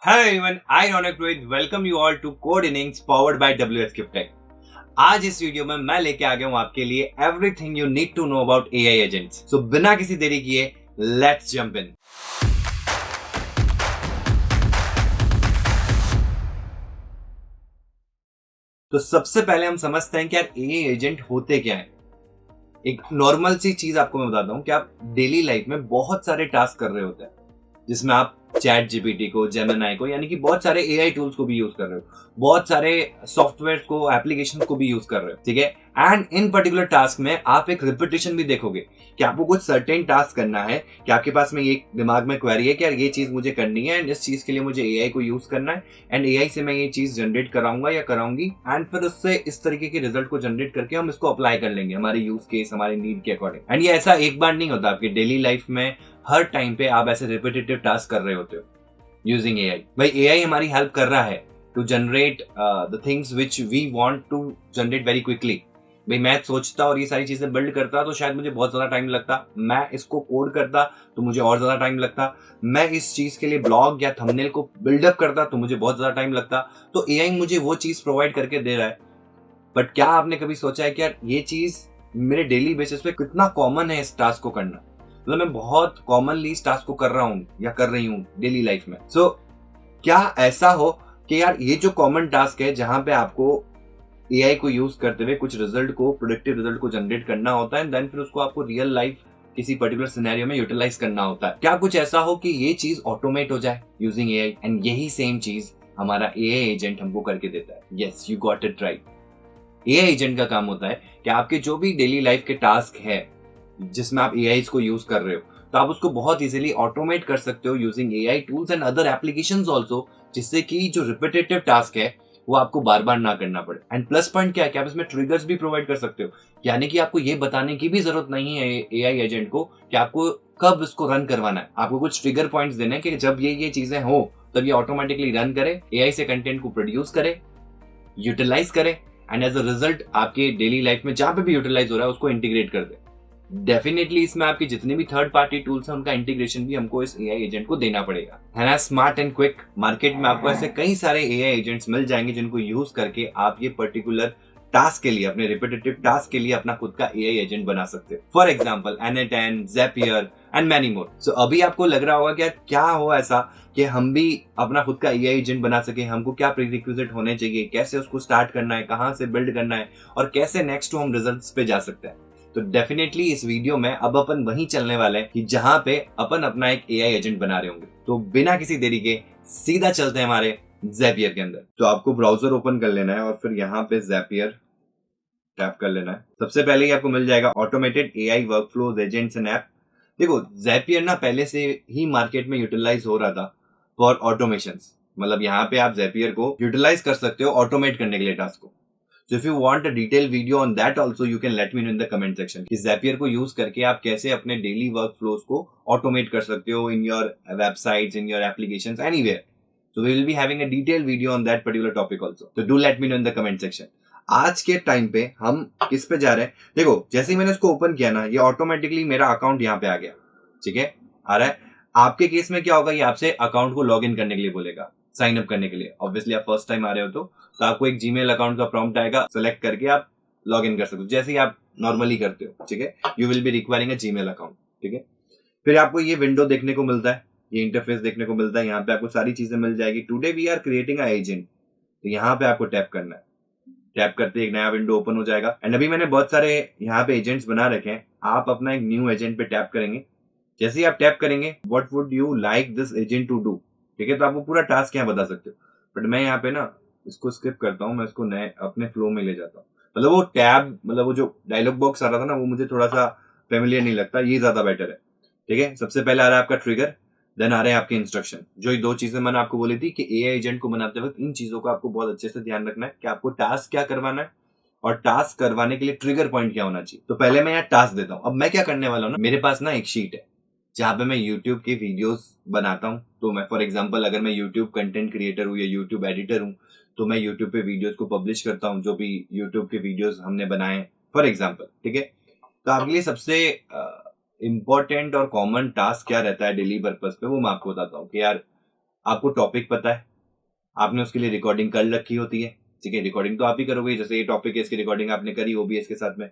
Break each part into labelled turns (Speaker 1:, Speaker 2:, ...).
Speaker 1: Hi everyone, I Ronak Rohit welcome you all to Code Innings powered by WSQ Tech। आज इस video में मैं लेके आ गया हूँ आपके लिए everything you need to know about AI agents. So बिना किसी देरी किए लेट्स जंप इन। तो सबसे पहले हम समझते हैं कि यार एआई एजेंट होते क्या हैं। एक नॉर्मल सी चीज आपको मैं बताता हूँ कि आप डेली लाइफ में बहुत सारे टास्क कर रहे होते हैं, जिसमें आप चैट जीपीटी को, जेमिनाई को, यानी कि बहुत सारे एआई टूल्स को भी यूज कर रहे हो, बहुत सारे सॉफ्टवेयर को, एप्लीकेशन को भी यूज कर रहे हो, ठीक है। एंड इन पर्टिकुलर टास्क में आप एक रिपीटेशन भी देखोगे कि आपको कुछ सर्टेन टास्क करना है, कि आपके पास में ये दिमाग में क्वेरी है कि यार ये चीज मुझे करनी है एंड इस चीज के लिए मुझे एआई को यूज करना है एंड एआई से मैं ये चीज जनरेट कराऊंगा या कराऊंगी एंड फिर उससे इस तरीके के रिजल्ट को जनरेट करके हम इसको अप्लाई कर लेंगे हमारे यूज केस, हमारे नीड के अकॉर्डिंग। एंड ये ऐसा एक बार नहीं होता, आपकी डेली लाइफ में हर टाइम पे आप ऐसे रिपीटेटिव टास्क कर रहे होते हो यूजिंग एआई। भाई एआई हमारी हेल्प कर रहा है to generate the things which we want to generate very quickly. भाई मैं सोचता और ये सारी चीजें बिल्ड करता तो शायद मुझे बहुत ज्यादा टाइम लगता, मैं इसको कोड करता तो मुझे और ज्यादा टाइम लगता, मैं इस चीज के लिए ब्लॉग या थंबनेल को बिल्डअप करता तो मुझे बहुत ज्यादा टाइम लगता। तो एआई मुझे वो चीज प्रोवाइड करके दे रहा है। बट क्या आपने कभी सोचा है कि यार ये चीज मेरे डेली बेसिस पे कितना कॉमन है इस टास्क को करना? मतलब मैं बहुत कॉमनली इस टास्क को कर रहा हूँ या कर रही हूँ डेली लाइफ में। सो क्या ऐसा हो कि यार ये जो कॉमन टास्क है जहां पे आपको एआई को यूज करते हुए कुछ रिजल्ट को, प्रोडक्टिव रिजल्ट को जनरेट करना होता है एंड देन फिर उसको आपको रियल लाइफ किसी पर्टिकुलर सिनेरियो में यूटिलाइज करना होता है, क्या कुछ ऐसा हो कि ये चीज ऑटोमेट हो जाए यूजिंग एआई? एंड यही सेम चीज हमारा एआई एजेंट हमको करके देता है। Yes, you got it right. AI agent का काम होता है कि आपके जो भी डेली लाइफ के टास्क है जिसमें आप एआई को यूज कर रहे हो, तो आप उसको बहुत इजीली ऑटोमेट कर सकते हो using AI tools and other applications also, जिससे कि जो रिपीटेटिव टास्क है वो आपको बार बार ना करना पड़े। एंड प्लस पॉइंट क्या है कि आप इसमें ट्रिगर्स भी प्रोवाइड कर सकते हो, यानी कि आपको ये बताने की भी जरूरत नहीं है एआई एजेंट को कि आपको कब इसको रन करवाना है। आपको कुछ ट्रिगर पॉइंट्स देने हैं कि जब ये चीजें हो तब ये ऑटोमेटिकली रन करे, एआई से कंटेंट को प्रोड्यूस करे, यूटिलाइज करे एंड एज अ रिजल्ट आपके डेली लाइफ में जहां पे भी यूटिलाइज हो रहा है उसको इंटीग्रेट कर दे। डेफिनेटली इसमें आपके जितने भी थर्ड पार्टी टूल्स हैं उनका इंटीग्रेशन भी हमको इस एआई एजेंट को देना पड़ेगा। है ना स्मार्ट एंड क्विक। मार्केट में आपको ऐसे कई सारे एआई एजेंट्स मिल जाएंगे जिनको यूज करके आप ये पर्टिकुलर टास्क के लिए, अपने रिपीटेटिव टास्क के लिए अपना खुद का एआई एजेंट बना सकते हो। For example N8N, Zapier and many more. So अभी आपको लग रहा होगा कि यार क्या हो ऐसा कि हम भी अपना खुद का एआई एजेंट बना सके, हमको क्या प्रीरिक्विजिट होने चाहिए, कैसे उसको स्टार्ट करना है, कहां से बिल्ड करना है और कैसे नेक्स्ट हम रिजल्ट्स पे जा सकते हैं। तो डेफिनेटली इस वीडियो में अब अपन वहीं चलने वाले हैं कि जहां पे अपन अपना एक एआई एजेंट बना रहे होंगे। तो बिना किसी देरी के सीधा चलते हैं हमारे Zapier के अंदर। तो आपको ब्राउजर ओपन कर लेना है और फिर यहाँ पे Zapier टैप कर लेना है। सबसे पहले ही आपको मिल जाएगा automated AI workflows agents and app. देखो Zapier ना पहले से ही मार्केट में यूटिलाइज हो रहा था फॉर ऑटोमेशंस। मतलब यहाँ पे आप Zapier को यूटिलाइज कर सकते हो ऑटोमेट करने के लिए टास्क को। So if you want a detailed video on that also you can let me know in the comment section कि Zapier को यूज करके आप कैसे अपने डेली वर्क फ्लोज को ऑटोमेट कर सकते हो in your websites, in your applications, anywhere. So we will be having a detailed video on that particular topic also. So do let me know in the comment section. आज के time पे हम किस पे जा रहे हैं? देखो जैसे ही मैंने इसको ओपन किया ना, ये ऑटोमेटिकली मेरा अकाउंट यहाँ पे आ गया, ठीक है, आ रहा है। आपके केस में क्या होगा, ये आपसे अकाउंट को लॉग इन करने के लिए बोलेगा, साइन अप करने के लिए। ऑब्वियसली आप फर्स्ट टाइम आ रहे हो तो आपको एक जीमेल अकाउंट का प्रॉम्प्ट आएगा, सेलेक्ट करके आप लॉग इन कर सकते हो जैसे ही आप नॉर्मली करते हो, ठीक है। You will be requiring a Gmail account, ठीक है। फिर आपको ये विंडो देखने को मिलता है, ये इंटरफेस देखने को मिलता है, यहाँ पे आपको सारी चीजें मिल जाएगी। Today we are creating a agent, तो यहाँ पे आपको टैप करना है। टैप करते एक नया विंडो ओपन हो जाएगा एंड अभी मैंने बहुत सारे यहाँ पे एजेंट्स बना रखे हैं। आप अपना एक न्यू एजेंट पे टैप करेंगे। जैसे ही आप टैप करेंगे what would you like this agent to do, ठीक है, तो आपको पूरा टास्क यहाँ बता सकते हो। बट मैं यहाँ पे ना इसको स्किप करता हूँ, मैं इसको नए अपने फ्लो में ले जाता हूँ। मतलब वो टैब, मतलब वो जो डायलॉग बॉक्स आ रहा था ना, वो मुझे थोड़ा सा फेमिलियर नहीं लगता, ये ज्यादा बेटर है, ठीक है। सबसे पहले आ रहा है आपका ट्रिगर, देन आ रहे हैं आपके इंस्ट्रक्शन। जो ये दो चीजें मैंने आपको बोली थी कि एआई एजेंट को बनाते वक्त इन चीजों का आपको बहुत अच्छे से ध्यान रखना है कि आपको टास्क क्या करवाना है और टास्क करवाने के लिए ट्रिगर पॉइंट क्या होना चाहिए। तो पहले मैं यहाँ टास्क देता हूँ। अब मैं क्या करने वाला हूँ ना, मेरे पास ना एक शीट है जहाँ पे मैं यूट्यूब की वीडियोस बनाता हूँ। तो मैं फॉर एग्जांपल अगर मैं यूट्यूब कंटेंट क्रिएटर हूँ या यूट्यूब एडिटर हूँ तो मैं यूट्यूब पे वीडियोस को पब्लिश करता हूँ, जो भी यूट्यूब के वीडियोस हमने बनाए फॉर एग्जांपल, ठीक है। तो आपके लिए सबसे इंपॉर्टेंट और कॉमन टास्क क्या रहता है डेली पर्पस पे, वो मैं आपको बताता हूँ कि यार आपको टॉपिक पता है, आपने उसके लिए रिकॉर्डिंग कर रखी होती है, ठीक है, रिकॉर्डिंग तो आप ही करोगे, जैसे ये टॉपिक है इसकी रिकॉर्डिंग आपने करी ओबीएस के साथ में।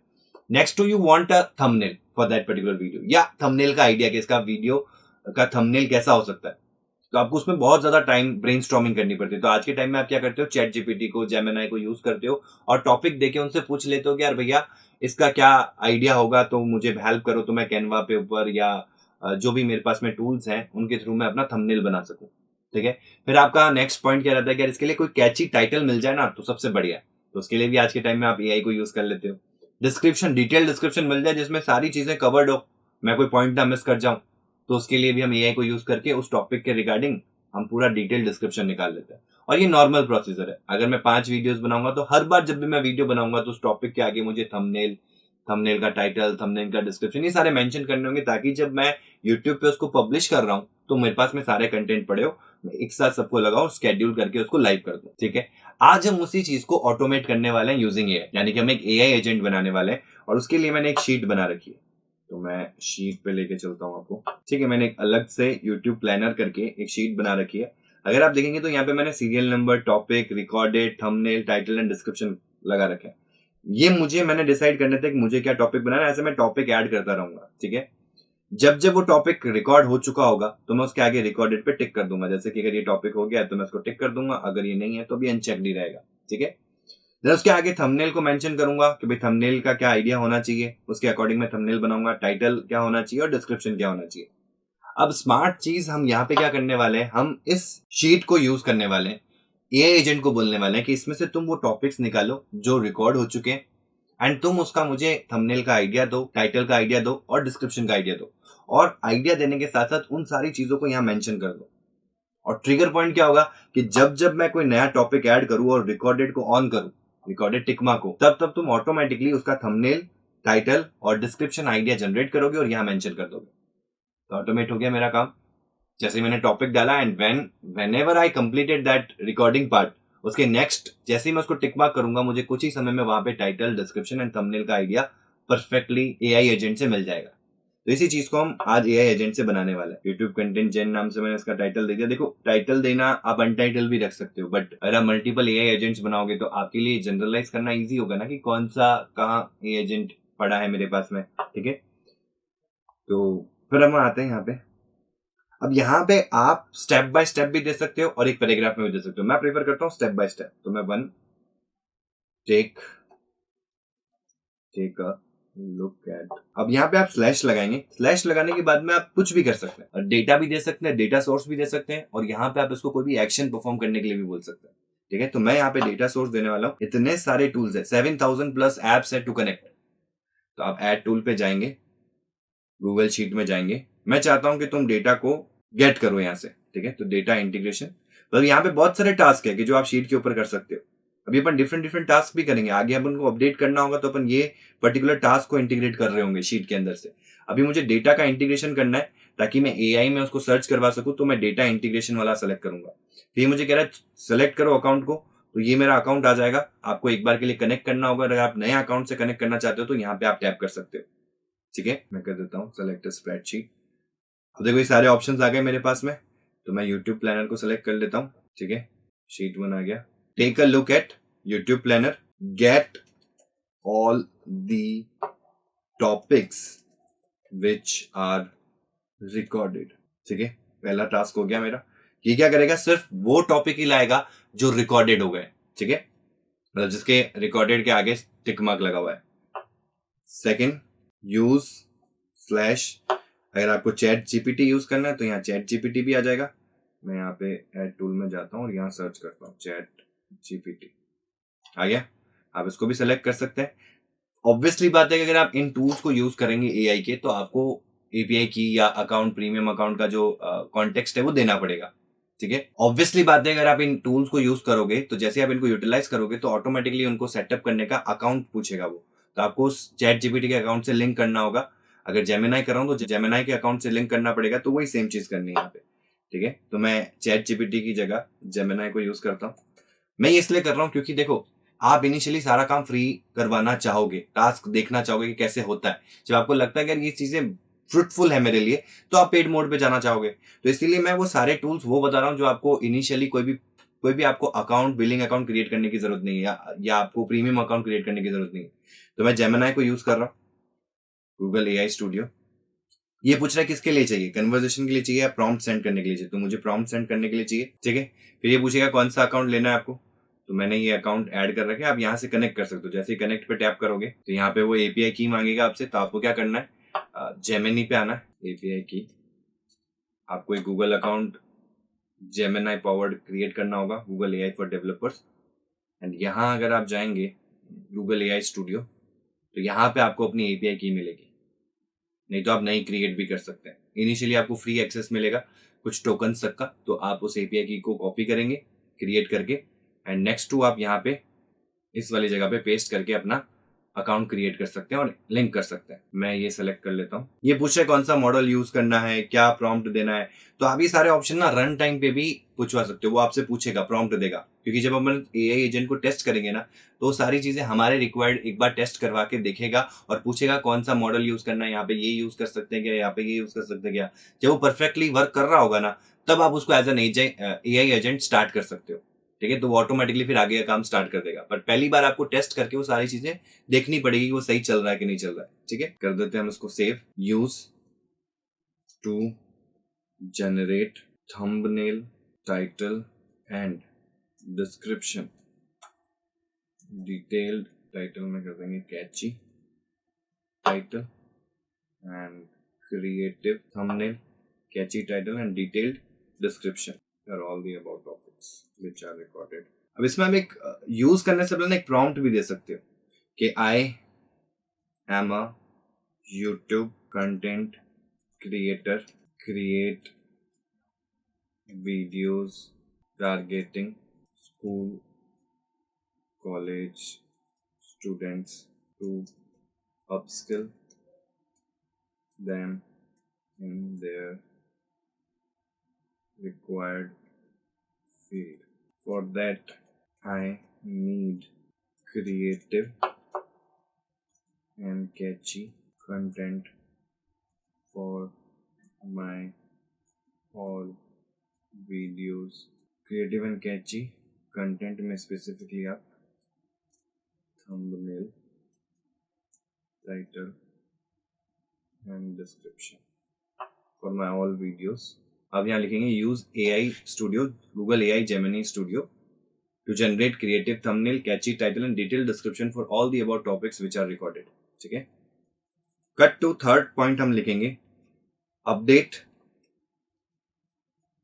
Speaker 1: Next to you want a thumbnail for that particular video, या थंबनेल का आइडिया कि इसका वीडियो का थंबनेल कैसा हो सकता है, तो आपको उसमें बहुत ज्यादा टाइम ब्रेनस्टॉर्मिंग करनी पड़ती है। तो आज के टाइम में आप क्या करते हो, चैट जीपीटी को, जेमिनाई को यूज करते हो और टॉपिक देके उनसे पूछ लेते हो कि यार भैया इसका क्या आइडिया होगा, तो मुझे हेल्प करो, तो मैं कैनवा पे ऊपर या जो भी मेरे पास में टूल्स हैं उनके थ्रू मैं अपना थंबनेल बना सकूं, ठीक है। फिर आपका नेक्स्ट पॉइंट क्या रहता है कि यार इसके लिए कोई कैची टाइटल मिल जाए ना तो सबसे बढ़िया है, तो उसके लिए भी आज के टाइम में आप एआई को यूज कर लेते हो। डिस्क्रिप्शन, डिटेल डिस्क्रिप्शन मिल जाए जिसमें सारी चीजें कवर्ड हो, मैं कोई पॉइंट ना मिस कर जाऊं, तो उसके लिए भी हम एआई को यूज करके उस टॉपिक के रिगार्डिंग हम पूरा डिटेल डिस्क्रिप्शन निकाल लेते हैं। और ये नॉर्मल प्रोसीजर है, अगर मैं 5 वीडियोस बनाऊंगा तो हर बार जब भी मैं वीडियो बनाऊंगा तो उस टॉपिक के आगे मुझे थंबनेल, थंबनेल का टाइटल, थंबनेल का डिस्क्रिप्शन, ये सारे मेंशन करने होंगे, ताकि जब मैं यूट्यूब पे उसको पब्लिश कर रहा हूं तो मेरे पास में सारे कंटेंट पड़े हो, मैं एक साथ सबको लगाऊं, स्केड्यूल करके उसको लाइव कर दूं, ठीक है। आज हम उसी चीज को ऑटोमेट करने वाले हैं यूजिंग एआई, यानी कि हम एक एआई एजेंट बनाने वाले हैं, और उसके लिए मैंने एक शीट बना रखी है, तो मैं शीट पे लेके चलता हूँ आपको, ठीक है। मैंने एक अलग से यूट्यूब प्लानर करके एक शीट बना रखी है। अगर आप देखेंगे तो यहाँ पे मैंने serial number, topic, recorded, thumbnail, title and description लगा रखे हैं। ये मैंने डिसाइड करने थे कि मुझे क्या टॉपिक बनाना है, ऐसे मैं टॉपिक ऐड करता रहूंगा, ठीक है। जब जब वो टॉपिक रिकॉर्ड हो चुका होगा तो मैं उसके आगे रिकॉर्डेड पे टिक कर दूंगा, जैसे कि अगर ये टॉपिक हो गया तो मैं उसको टिक कर दूंगा, अगर ये नहीं है तो भी अनचेक्ड ही रहेगा, ठीक है। देन उसके आगे थंबनेल को मेंशन करूंगा कि भाई थंबनेल का क्या आइडिया होना चाहिए, उसके अकॉर्डिंग मैं थंबनेल बनाऊंगा, टाइटल क्या होना चाहिए और डिस्क्रिप्शन क्या होना चाहिए। अब स्मार्ट चीज हम यहाँ पे क्या करने वाले हैं, हम इस शीट को यूज करने वाले हैं, एआई एजेंट को बोलने वाले हैं कि इसमें से तुम वो टॉपिक्स निकालो जो रिकॉर्ड हो चुके हैं, एंड तुम उसका मुझे थंबनेल का आइडिया दो, टाइटल का आइडिया दो और डिस्क्रिप्शन का आइडिया दो, और आइडिया देने के साथ साथ उन सारी चीजों को यहाँ मेंशन कर दो। और ट्रिगर पॉइंट क्या होगा कि जब जब मैं कोई नया टॉपिक ऐड करूं और रिकॉर्डेड को ऑन करूं, रिकॉर्डेड टिकमा को, तब तब तुम ऑटोमेटिकली उसका थंबनेल, टाइटल और डिस्क्रिप्शन आइडिया जनरेट करोगे और यहाँ मेंशन कर दोगे, तो ऑटोमेट हो गया मेरा काम। जैसे मैंने टॉपिक डाला and when ever I completed that recording part, उसके नेक्स्ट जैसे ही मैं उसको टिक मार्क करूंगा, मुझे कुछ ही समय में वहां पे टाइटल, डिस्क्रिप्शन एंड थंबनेल का आइडिया परफेक्टली एआई एजेंट से मिल जाएगा। तो इसी चीज को हम आज एआई एजेंट से बनाने वाले हैं। यूट्यूब कंटेंट जेन नाम से मैंने इसका टाइटल दे दिया। देखो, टाइटल देना आप अनटाइटल भी रख सकते हो, बट अगर आप मल्टीपल एआई एजेंट्स बनाओगे तो आपके लिए जनरलाइज करना इजी होगा ना कि कौन सा कहाँ एआई एजेंट पड़ा है मेरे पास में, ठीक है। तो फिर हम आते हैं यहाँ पे। अब यहाँ पे आप स्टेप बाय स्टेप भी दे सकते हो और एक पैराग्राफ में भी दे सकते हो। मैं प्रेफर करता हूँ स्टेप बाय स्टेप, तो मैं one take a look at. अब यहाँ पे आप स्लैश लगाएंगे, स्लैश लगाने के बाद में आप कुछ भी कर सकते हैं, और डेटा भी दे सकते हैं, डेटा सोर्स भी दे सकते हैं, और यहाँ पे आप इसको कोई भी एक्शन परफॉर्म करने के लिए भी बोल सकते हैं, ठीक है। तो मैं यहाँ पे डेटा सोर्स देने वाला हूँ। इतने सारे टूल्स है, 7000 प्लस एप्स है टू कनेक्ट। तो आप ऐड टूल पे जाएंगे, गूगल शीट में जाएंगे, मैं चाहता हूं कि तुम डेटा को गेट करो यहाँ से, ठीक है। तो डेटा इंटीग्रेशन, तो यहाँ पे बहुत सारे टास्क है कि जो आप शीट के ऊपर कर सकते हो। अभी अपन डिफरेंट डिफरेंट टास्क भी करेंगे, आगे अपन को अपडेट करना होगा तो अपन ये पर्टिकुलर टास्क को इंटीग्रेट कर रहे होंगे शीट के अंदर से। अभी मुझे डेटा का इंटीग्रेशन करना है ताकि मैं एआई में उसको सर्च करवा सकूं, तो मैं डेटा इंटीग्रेशन वाला सेलेक्ट करूंगा। तो ये मुझे कह रहा है सेलेक्ट करो अकाउंट को, तो ये मेरा अकाउंट आ जाएगा। आपको एक बार के लिए कनेक्ट करना होगा, अगर आप नए अकाउंट से कनेक्ट करना चाहते हो तो यहाँ पे आप टैप कर सकते हो, ठीक है। मैं कर देता हूँ सेलेक्ट स्प्रेडशीट। अब देखो ये सारे ऑप्शंस आ गए मेरे पास में, तो मैं यूट्यूब प्लानर को सेलेक्ट कर लेता हूँ, ठीक है। शीट 1 आ गया। Take a look at YouTube planner, get all the topics which are recorded, ठीक है। पहला टास्क हो गया मेरा। ये क्या करेगा, सिर्फ वो टॉपिक ही लाएगा जो रिकॉर्डेड हो गए, ठीक है, मतलब जिसके रिकॉर्डेड के आगे टिक मार्क लगा हुआ है। सेकंड, यूज स्लैश, अगर आपको चैट जीपीटी यूज करना है तो यहाँ चैट जीपीटी भी आ जाएगा। मैं यहाँ पे ऐड टूल में जाता हूँ और यहाँ सर्च करता हूँ चैट जीपीटी, आ गया। आप इसको भी सेलेक्ट कर सकते हैं। ऑब्वियसली बात है कि अगर आप इन टूल्स को यूज करेंगे एआई के, तो आपको एपीआई की या अकाउंट, प्रीमियम अकाउंट का जो कॉन्टेक्स्ट है वो देना पड़ेगा, ठीक है। ऑब्वियसली बात है अगर आप इन टूल्स को यूज करोगे तो जैसे आप इनको यूटिलाइज करोगे तो ऑटोमेटिकली उनको सेटअप करने का अकाउंट पूछेगा वो, तो आपको उस चैट जीपीटी के अकाउंट से लिंक करना होगा। अगर जेमिनाई कर रहा हूँ तो जेमिनाई के अकाउंट से लिंक करना पड़ेगा, तो वही सेम चीज करनी है यहाँ पे, ठीक है। तो मैं चैट जीपीटी की जगह जेमिनाई को यूज करता हूँ। मैं ये इसलिए कर रहा हूँ क्योंकि देखो, आप इनिशियली सारा काम फ्री करवाना चाहोगे, टास्क देखना चाहोगे कि कैसे होता है। जब आपको लगता है कि यार ये चीजें फ्रूटफुल है मेरे लिए, तो आप पेड मोड पे जाना चाहोगे। तो इसीलिए मैं वो सारे टूल्स वो बता रहा हूँ जो आपको इनिशियली कोई भी आपको अकाउंट, बिलिंग अकाउंट क्रिएट करने की जरूरत नहीं है, या आपको प्रीमियम अकाउंट क्रिएट करने की जरूरत नहीं है। तो मैं जेमिनाई को यूज कर रहा हूँ, गूगल एआई स्टूडियो। ये पूछ रहा है किसके लिए चाहिए, कन्वर्सेशन के लिए चाहिए या प्रॉम्प्ट सेंड करने के लिए चाहिए, तो मुझे प्रॉम्प्ट सेंड करने के लिए चाहिए, ठीक है। फिर ये पूछेगा कौन सा अकाउंट लेना है आपको, तो मैंने ये अकाउंट ऐड कर रखा है। आप यहाँ से कनेक्ट कर सकते हो, जैसे ही कनेक्ट पे टैप करोगे तो यहाँ पे वो एपीआई की मांगेगा आपसे। तो आपको क्या करना है, जेमिनी पे आना है, एपीआई की, आपको एक Google account Gemini powered create करना होगा, Google AI for developers. And यहाँ अगर आप जाएंगे गूगल एआई स्टूडियो, तो यहाँ पे आपको अपनी एपीआई की मिलेगी, नहीं तो आप नई क्रिएट भी कर सकते हैं। इनिशियली आपको फ्री एक्सेस मिलेगा कुछ टोकन्स तक का, तो आप उस एपीआई की को कॉपी करेंगे क्रिएट करके, एंड नेक्स्ट टू आप यहाँ पे इस वाली जगह पे पेस्ट करके अपना अकाउंट क्रिएट कर सकते हैं और लिंक कर सकते हैं। मैं ये सेलेक्ट कर लेता हूँ। ये पूछ रहा है कौन सा मॉडल यूज करना है, क्या प्रॉम्प्ट देना है, तो आप ये सारे ऑप्शन ना रन टाइम पे भी पूछवा सकते हो। वो आपसे पूछेगा, प्रॉम्प्ट देगा, क्योंकि जब हम एआई एजेंट को टेस्ट करेंगे ना, तो सारी चीजें हमारे रिक्वायर्ड एक बार टेस्ट करवा के देखेगा और पूछेगा कौन सा मॉडल यूज करना है, यहाँ पे ये यूज कर सकते हैं क्या, यहाँ पे ये यूज कर सकते हैं क्या। जब वो परफेक्टली वर्क कर रहा होगा ना, तब आप उसको as an AI agent start कर सकते हो, ठीक है। तो वो ऑटोमेटिकली फिर आगे का काम स्टार्ट कर देगा, बट पहली बार आपको टेस्ट करके वो सारी चीजें देखनी पड़ेगी कि वो सही चल रहा है कि नहीं चल रहा है, ठीक है। कर देते हैं हम इसको save. Use to generate thumbnail title and description, detailed title में कर देंगे catchy title and creative thumbnail, catchy title and detailed description are all the above topics which are recorded। अब इसमें हम एक यूज करने से पहले एक प्रॉम्प्ट भी दे सकते हो कि I am a YouTube content creator, create videos targeting school college students to upskill them in their required field. For that, I need creative and catchy content for my all videos। Creative and catchy content में specifically आप thumbnail, title and description for my all videos। अब यहाँ लिखेंगे use AI studio, Google AI Gemini studio to generate creative thumbnail, catchy title and detail description for all the about topics which are recorded, ठीक है। Cut to third point हम लिखेंगे update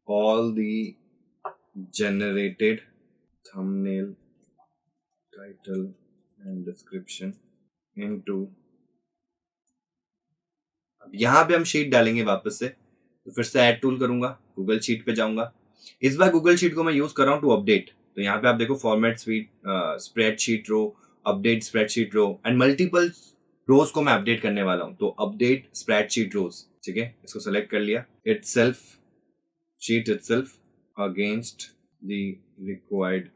Speaker 1: all the generated thumbnail title and description into. अब यहाँ पे हम sheet डालेंगे वापस से, तो फिर से ऐड टूल करूंगा, गूगल शीट पे जाऊंगा। इस बार गूगल शीट को मैं यूज कर रहा हूँ टू अपडेट। तो यहाँ पे आप देखो format spreadsheet row, update spreadsheet row and multiple rows को मैं अपडेट करने वाला हूँ। तो अपडेट स्प्रेडशीट रोज, ठीक है, इसको सेलेक्ट कर लिया। Itself sheet itself against the required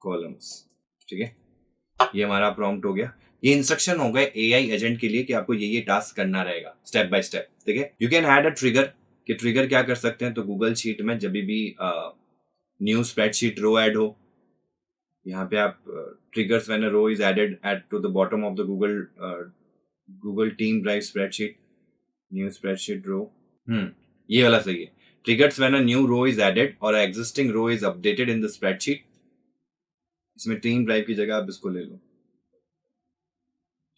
Speaker 1: columns, ठीक है। ये हमारा प्रॉम्प्ट हो गया। ये इंस्ट्रक्शन हो गए एआई एजेंट के लिए कि आपको ये टास्क करना रहेगा स्टेप बाय स्टेप, ठीक है। You can add a trigger, कि ट्रिगर क्या कर सकते हैं, तो गूगल शीट में जब भी न्यू स्प्रेडशीट रो ऐड हो, यहाँ पे आप triggers when a row is added at to the bottom of the Google team drive spreadsheet, new spreadsheet row, ये वाला सही है। Triggers when a new row is added or existing row is updated in the spreadsheet. इसमें team drive की जगह आप इसको ले लो,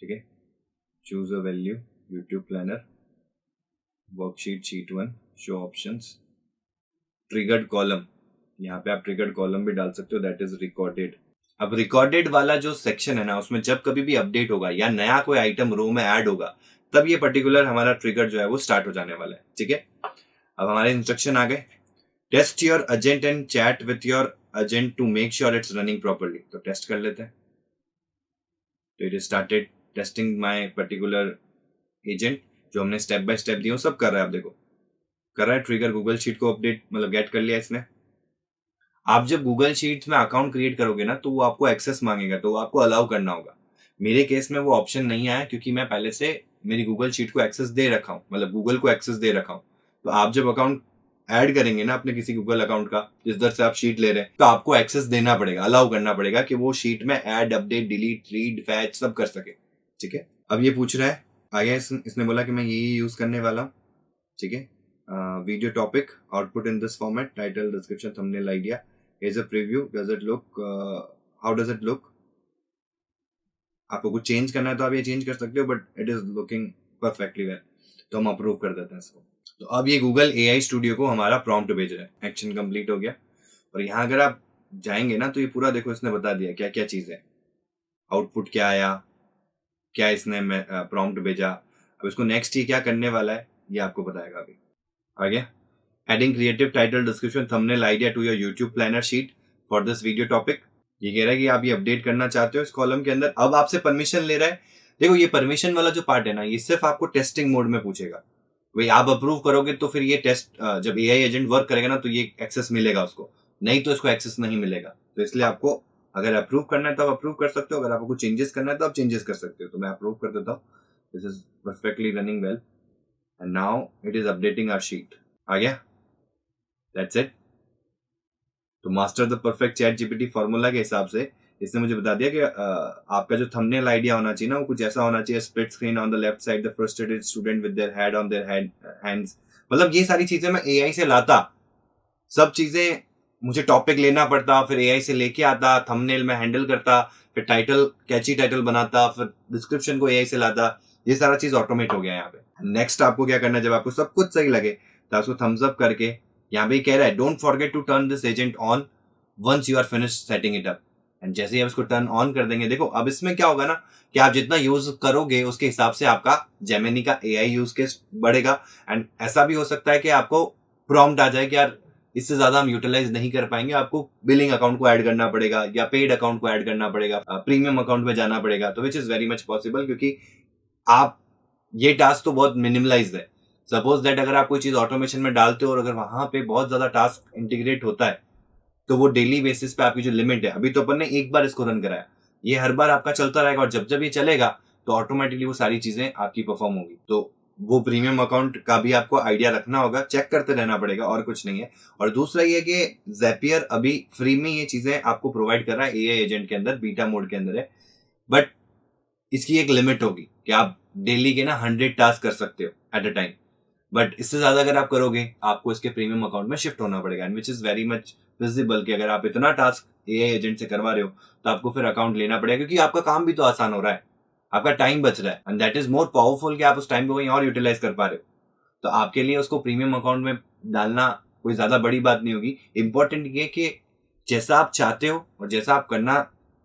Speaker 1: ठीक है। Choose a value, YouTube planner, worksheet sheet 1, show options, triggered column, यहाँ पे आप ट्रिगर्ड कॉलम भी डाल सकते हो, दैट इज रिकॉर्डेड। अब रिकॉर्डेड वाला जो सेक्शन है ना, उसमें जब कभी भी अपडेट होगा या नया कोई आइटम रो में ऐड होगा, तब ये पर्टिकुलर हमारा ट्रिगर जो है वो स्टार्ट हो जाने वाला है, ठीक है। अब हमारे इंस्ट्रक्शन आ गए। Test your agent and chat with your agent to make sure it's running properly. तो टेस्ट कर लेते हैं। तो it started testing my particular agent, जो हमने स्टेप बाय स्टेप दिए सब कर रहा है। आप देखो कर रहा है ट्रिगर, गूगल शीट को अपडेट मतलब गेट कर लिया इसने। आप जब गूगल शीट में अकाउंट क्रिएट करोगे ना, तो वो आपको एक्सेस मांगेगा, तो वो आपको अलाउ करना होगा। मेरे केस में वो ऑप्शन नहीं आया क्योंकि मैं पहले से मेरी गूगल शीट को एक्सेस दे रखा हूँ, मतलब गूगल को एक्सेस दे रखा हूँ, तो आप जब अकाउंट ऐड करेंगे ना अपने किसी गूगल अकाउंट का, जिस दर से आप शीट ले रहे हैं, तो आपको एक्सेस देना पड़ेगा, अलाउ करना पड़ेगा कि वो शीट में add, update, delete, read, fetch सब कर सके। ठीक है, अब ये पूछ रहा है आगे, इसने बोला कि मैं यही यूज करने वाला हूँ। ठीक है, video topic output in this format, title, description, thumbnail, idea, is a preview, does it look, how does it look. आपको कुछ चेंज करना है तो आप ये चेंज कर सकते हो, but it is looking perfectly well, तो हम अप्रूव कर देते हैं इसको। तो अब ये गूगल AI स्टूडियो को हमारा प्रॉम्प्ट भेज रहा है, एक्शन कंप्लीट हो गया। और यहाँ अगर आप जाएंगे ना तो ये पूरा देखो, इसने बता दिया क्या क्या चीज है, आउटपुट क्या आया, क्या इसने प्रॉम्प्ट भेजा। अब इसको नेक्स्ट ही क्या करने वाला है ये आपको बताएगा अभी। आ गया, adding creative, title, description, thumbnail, idea to your YouTube planner sheet for this video topic. ये कह रहा है कि आप ये अपडेट करना चाहते हो इस कॉलम के अंदर। अब आपसे परमिशन ले रहा है। देखो ये परमिशन वाला जो पार्ट है ना, ये सिर्फ आपको टेस्टिंग मोड में पूछेगा। भाई आप अप्रूव करोगे तो फिर ये टेस्ट, जब AI एजेंट वर्क करेगा ना तो ये एक्सेस मिलेगा उसको, नहीं तो इसको एक्सेस नहीं मिलेगा। तो इसलिए आपको अगर अप्रूव करना है तो आप अप्रूव कर सकते हो, अगर आपको चेंजेस करना है तो आप चेंजेस कर सकते हो। तो मैं अप्रूव कर देता हूँ। This is perfectly running well and now it is updating our sheet. आ गया, दैट्स इट। तो master the perfect chat GPT formula के हिसाब से इसने मुझे बता दिया कि आपका जो थंबनेल आइडिया होना चाहिए ना, वो कुछ ऐसा होना चाहिए, split screen on the left side, the frustrated student with their head on their hands. मतलब ये सारी चीजें मैं AI से लाता, सब चीजें मुझे टॉपिक लेना पड़ता, फिर AI से लेके आता, थंबनेल में हैंडल करता, फिर टाइटल, कैची टाइटल बनाता, फिर डिस्क्रिप्शन को AI से लाता। ये सारा चीज ऑटोमेट हो गया यहाँ पे। नेक्स्ट आपको क्या करना है, जब आपको सब कुछ सही लगे तो आपको थम्स अप करके, यहाँ पे कह रहा है don't forget to turn this agent on once you are finish setting it up. And जैसे ही आप इसको टर्न ऑन कर देंगे, देखो अब इसमें क्या होगा ना कि आप जितना यूज करोगे उसके हिसाब से आपका जेमिनी का AI यूज केस बढ़ेगा। एंड ऐसा भी हो सकता है कि आपको प्रॉम्प्ट आ जाए कि यार इससे ज्यादा हम यूटिलाइज नहीं कर पाएंगे, आपको बिलिंग अकाउंट को ऐड करना पड़ेगा या पेड अकाउंट को ऐड करना पड़ेगा, प्रीमियम अकाउंट में जाना पड़ेगा। तो which is very much possible, क्योंकि आप ये टास्क तो बहुत मिनिमलाइज्ड है। सपोज दैट अगर आप कोई चीज ऑटोमेशन में डालते हो और अगर वहां पे बहुत ज्यादा टास्क इंटीग्रेट होता है तो वो डेली बेसिस पे आपकी जो लिमिट है, अभी तो अपन ने एक बार इसको रन कराया, ये हर बार आपका चलता रहेगा और जब जब ये चलेगा तो ऑटोमेटिकली वो सारी चीजें आपकी परफॉर्म होगी। तो वो प्रीमियम अकाउंट का भी आपको आइडिया रखना होगा, चेक करते रहना पड़ेगा, और कुछ नहीं है। और दूसरा ये कि ज़ैपियर अभी फ्री में ये चीजें आपको प्रोवाइड कर रहा है, AI एजेंट के अंदर, बीटा मोड के अंदर है। बट इसकी एक लिमिट होगी कि आप डेली के ना 100 टास्क कर सकते हो एट अ टाइम। बट इससे ज्यादा अगर आप करोगे आपको इसके प्रीमियम अकाउंट में शिफ्ट होना पड़ेगा, and which is very much visible कि अगर आप इतना टास्क AI एजेंट से करवा रहे हो तो आपको फिर अकाउंट लेना पड़ेगा, क्योंकि आपका काम भी तो आसान हो रहा है, आपका टाइम बच रहा है, and that is more powerful कि आप उस टाइम को कहीं और यूटिलाइज कर पा रहे हो। तो आपके लिए उसको प्रीमियम अकाउंट में डालना कोई ज्यादा बड़ी बात नहीं होगी। इंपॉर्टेंट ये कि जैसा आप चाहते हो और जैसा आप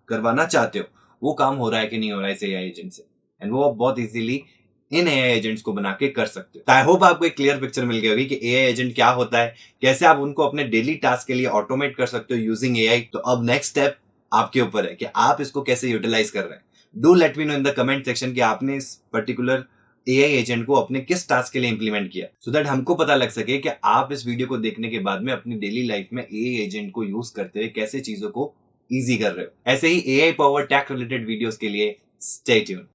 Speaker 1: करवाना चाहते हो वो काम हो रहा है कि नहीं हो रहा है इस AI एजेंट से, एंड वो आप बहुत इजीली इन AI एजेंट्स को बना के कर सकते हो। आई होप आपको एक क्लियर पिक्चर मिल गई होगी कि AI एजेंट क्या होता है, कैसे आप उनको अपने डेली टास्क के लिए ऑटोमेट कर सकते हो यूजिंग AI। तो अब नेक्स्ट स्टेप आपके ऊपर है कि आप इसको कैसे यूटिलाइज कर रहे हैं। Do let me know in the comment section कि आपने इस पर्टिकुलर AI एजेंट को अपने किस टास्क के लिए इंप्लीमेंट किया, सो दैट हमको पता लग सके कि आप इस वीडियो को देखने के बाद में अपनी डेली लाइफ में AI एजेंट को यूज करते हुए कैसे चीजों को इजी कर रहे हो। ऐसे ही AI power tech related videos के लिए स्टे ट्यून्ड।